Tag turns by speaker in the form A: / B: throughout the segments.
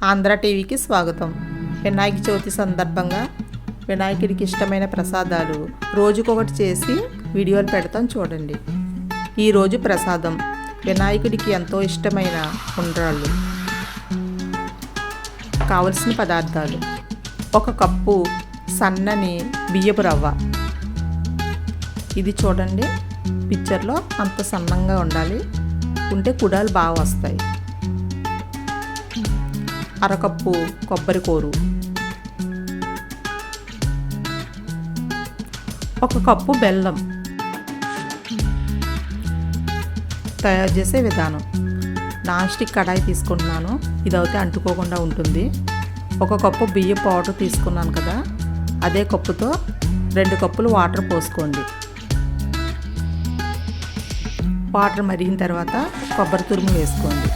A: ఆంధ్ర టీవీకి స్వాగతం. వినాయక చవితి సందర్భంగా వినాయకుడికి ఇష్టమైన ప్రసాదాలు రోజుకొకటి చేసి వీడియోలు పెడతాం చూడండి. ఈరోజు ప్రసాదం వినాయకుడికి ఎంతో ఇష్టమైన ఉండ్రాళ్ళు. కావలసిన పదార్థాలు: 1 కప్పు సన్నని బియ్యపు రవ్వ. ఇది చూడండి, పిక్చర్లో అంత సన్నంగా ఉండాలి, ఉంటే కుడాలు బాగా వస్తాయి. 1/2 కప్పు కొబ్బరి కూరు, 1 కప్పు బెల్లం. తయారు చేసే విధానం: నాన్ స్టిక్ కడాయి తీసుకుంటున్నాను, ఇదైతే అంటుకోకుండా ఉంటుంది. 1 కప్పు బియ్యం పౌడర్ తీసుకున్నాను కదా, అదే కప్పుతో 2 కప్పులు వాటర్ పోసుకోండి. వాటర్ మరిగిన తర్వాత కొబ్బరి తురుము వేసుకోండి.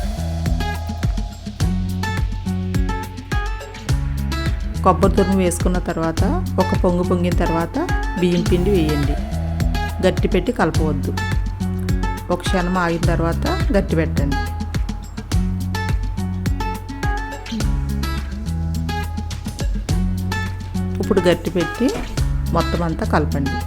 A: కొబ్బరి తురుము వేసుకున్న తర్వాత ఒక పొంగు పొంగిన తర్వాత బియ్యం పిండి వేయండి. గట్టి పెట్టి కలపవద్దు. ఒక క్షణం ఆగిన తర్వాత గట్టి పెట్టండి. ఇప్పుడు గట్టి పెట్టి మొత్తం అంతా కలపండి.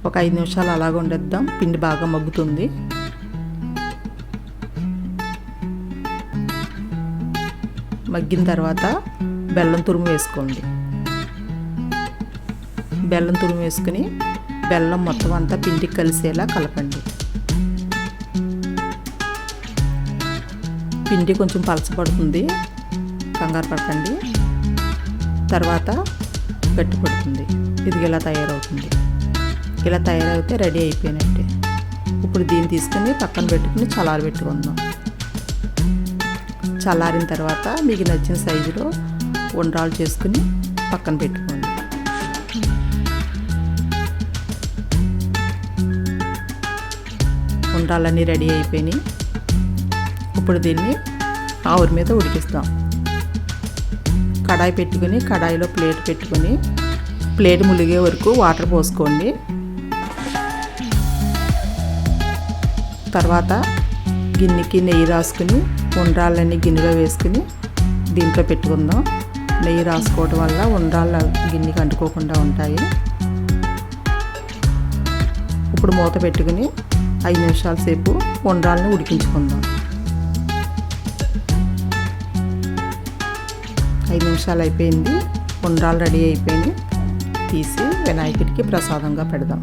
A: ఒక 5 నిమిషాలు అలాగ ఉండేద్దాం, పిండి బాగా మగ్గుతుంది. మగ్గిన తర్వాత బెల్లం తురుము వేసుకోండి. బెల్లం తురుము వేసుకుని బెల్లం మొత్తం అంతా పిండికి కలిసేలా కలపండి. పిండి కొంచెం పలచబడుతుంది, కంగారు పడకండి. తర్వాత గట్టి పడుతుంది. ఇది ఇలా తయారవుతుంది. ఇలా తయారైతే రెడీ అయిపోయినట్టే. ఇప్పుడు దీన్ని తీసుకుని పక్కన పెట్టుకుని చల్లారబెట్టుకుందాం. చల్లారిన తర్వాత మీకు నచ్చిన సైజులో ఉండ్రాలు చేసుకుని పక్కన పెట్టుకోండి. ఉండ్రాలన్నీ రెడీ అయిపోయినాయి. ఇప్పుడు దీన్ని ఆవిరి మీద ఉడికిస్తాం. కడాయి పెట్టుకుని కడాయిలో ప్లేట్ పెట్టుకుని ప్లేట్ ములిగే వరకు వాటర్ పోసుకోండి. తర్వాత గిన్నెకి నెయ్యి రాసుకుని ఉండ్రాళ్ళని గిన్నెలో వేసుకుని దీంట్లో పెట్టుకుందాం. నెయ్యి రాసుకోవడం వల్ల ఉండ్రాళ్ళ గిన్నెకి అంటుకోకుండా ఉంటాయి. ఇప్పుడు మూత పెట్టుకుని 5 నిమిషాల సేపు ఉండ్రాళ్ళని ఉడికించుకుందాం. 5 నిమిషాలు అయిపోయింది, ఉండ్రాళ్ళు రెడీ అయిపోయింది. తీసి వినాయకుడికి ప్రసాదంగా పెడదాం.